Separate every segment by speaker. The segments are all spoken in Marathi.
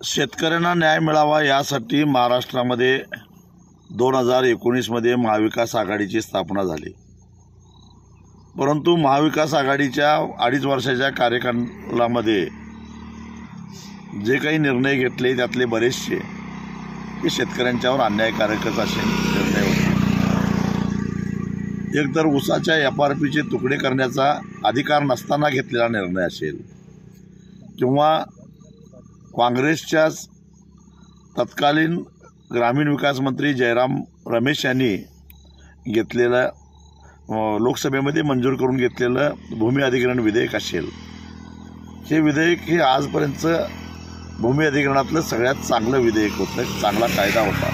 Speaker 1: शेतकऱ्यांना न्याय मिळावा यासाठी महाराष्ट्रामध्ये 2019 मध्ये महाविकास आघाडीची स्थापना झाली। परंतु महाविकास आघाडीच्या 2.5 वर्षाच्या कार्यकालामध्ये जे काही निर्णय घेतले त्यातले बरेचसे हे शेतकऱ्यांच्यावर अन्यायकारकच असे निर्णय होते। एकतर ऊसाच्या FRPचे तुकडे करण्याचा अधिकार नसताना घेतलेला निर्णय असेल किंवा काँग्रेसच्याच तत्कालीन ग्रामीण विकास मंत्री जयराम रमेश यांनी घेतलेलं लोकसभेमध्ये मंजूर करून घेतलेलं भूमी अधिग्रहण विधेयक असेल, हे विधेयक हे आजपर्यंत भूमी अधिग्रहणातलं सगळ्यात चांगलं विधेयक होतं, चांगला कायदा होता।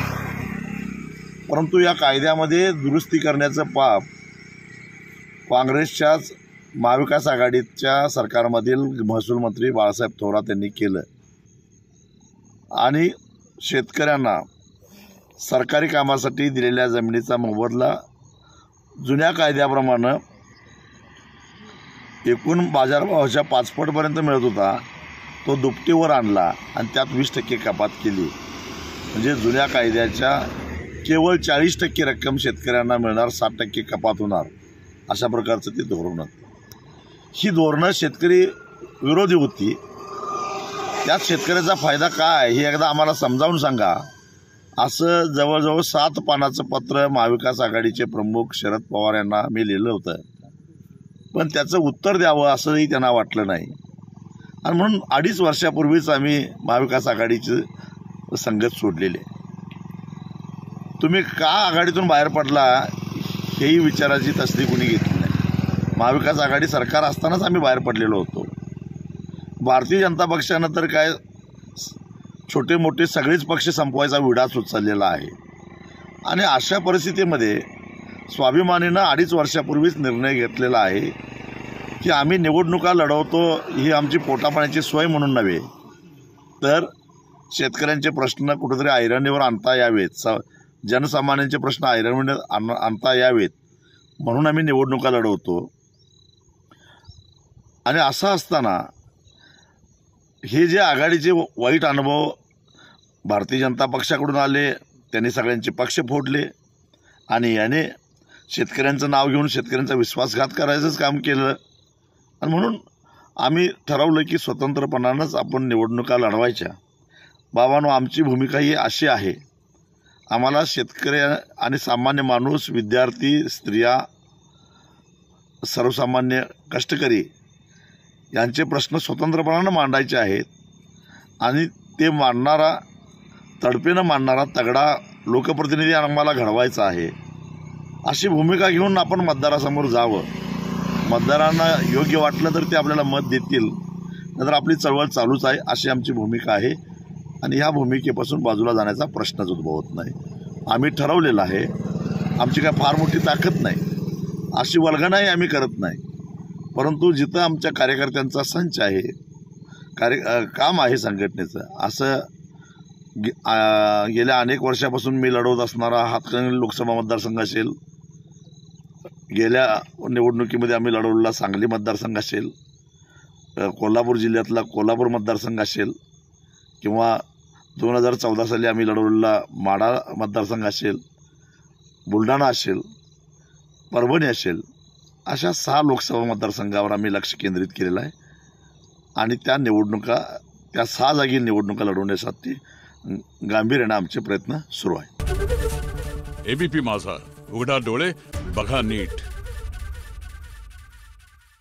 Speaker 1: परंतु या कायद्यामध्ये दुरुस्ती करण्याचं पाप काँग्रेसच्याच महाविकास आघाडीच्या सरकारमधील महसूल मंत्री बाळासाहेब थोरात यांनी केलं आणि शेतकऱ्यांना सरकारी कामासाठी दिलेल्या जमिनीचा मोबदला जुन्या कायद्याप्रमाणे एकूण बाजारभावाच्या 5 पटपर्यंत मिळत होता, तो दुपटीवर आणला आणि त्यात 20% कपात केली। म्हणजे जुन्या कायद्याच्या केवळ 40% रक्कम शेतकऱ्यांना मिळणार, 60% कपात होणार, अशा प्रकारचं ते धोरण होतं। ही धोरणं शेतकरी विरोधी होती। त्यात शेतकऱ्याचा फायदा काय हे एकदा आम्हाला समजावून सांगा, असं जवळजवळ 7 पानाचं पत्र महाविकास आघाडीचे प्रमुख शरद पवार यांना मी लिहिलं होतं, पण त्याचं उत्तर द्यावं असंही त्यांना वाटलं नाही आणि म्हणून 2.5 वर्षापूर्वीच आम्ही महाविकास आघाडीची संगत सोडलेली। तुम्ही का आघाडीतून बाहेर पडला हेही विचाराची तसदी कुणी घेतली नाही। महाविकास आघाडी सरकार असतानाच आम्ही बाहेर पडलेलो होतो। भारतीय जनता पक्षानं तर काय छोटे मोठे सगळेच पक्ष संपवायचा विडाच उचललेला आहे आणि अशा परिस्थितीमध्ये स्वाभिमानीनं 2.5 वर्षापूर्वीच निर्णय घेतलेला आहे की आम्ही निवडणुका लढवतो ही आमची पोटापाण्याची सोय म्हणून नव्हे, तर शेतकऱ्यांचे प्रश्न कुठेतरी ऐरणीवर आणता यावेत, जनसामान्यांचे प्रश्न ऐरणीवर आणता यावेत म्हणून आम्ही निवडणुका लढवतो। आणि असं असताना हे जे आघाडीचे वाईट अनुभव भारतीय जनता पक्षाकडून आले, त्यांनी सगळ्यांचे पक्ष फोडले आणि याने शेतकऱ्यांचं नाव घेऊन शेतकऱ्यांचा विश्वासघात करायचंच काम केलं आणि म्हणून आम्ही ठरवलं की स्वतंत्रपणानंच आपण निवडणुका लढवायच्या। बाबांनो, आमची भूमिका ही अशी आहे, आम्हाला शेतकरी आणि सामान्य माणूस, विद्यार्थी, स्त्रिया, सर्वसामान्य कष्टकरी यांचे प्रश्न स्वतंत्रपणानं मांडायचे आहेत आणि ते मांडणारा, तडपेनं मांडणारा तगडा लोकप्रतिनिधी आम्हाला घडवायचा आहे। अशी भूमिका घेऊन आपण मतदारासमोर जावं। मतदारांना योग्य वाटलं तर ते आपल्याला मत देतील, नंतर आपली चळवळ चालूच आहे, अशी आमची भूमिका आहे आणि ह्या भूमिकेपासून बाजूला जाण्याचा प्रश्नच उद्भवत नाही। आम्ही ठरवलेलं आहे, आमची काय फार मोठी ताकद नाही, अशी वल्गनाही आम्ही करत नाही, परंतु जिथं आमच्या कार्यकर्त्यांचा संच आहे, काम आहे संघटनेचं, असं गेल्या अनेक वर्षापासून मी लढवत असणारा हातकणंगले लोकसभा मतदारसंघ असेल, गेल्या निवडणुकीमध्ये आम्ही लढवलेला सांगली मतदारसंघ असेल, कोल्हापूर जिल्ह्यातला कोल्हापूर मतदारसंघ असेल किंवा 2014 साली आम्ही लढवलेला माढा मतदारसंघ असेल, बुलढाणा असेल, परभणी असेल, अशा 6 लोकसभा मतदारसंघावर आम्ही लक्ष केंद्रित केलेलं आहे आणि त्या 6 जागी निवडणुका लढवण्यासाठी गांभीर्याने आमचे प्रयत्न सुरू आहेत।
Speaker 2: एबीपी माझा, उघडा डोळे बघा नीट।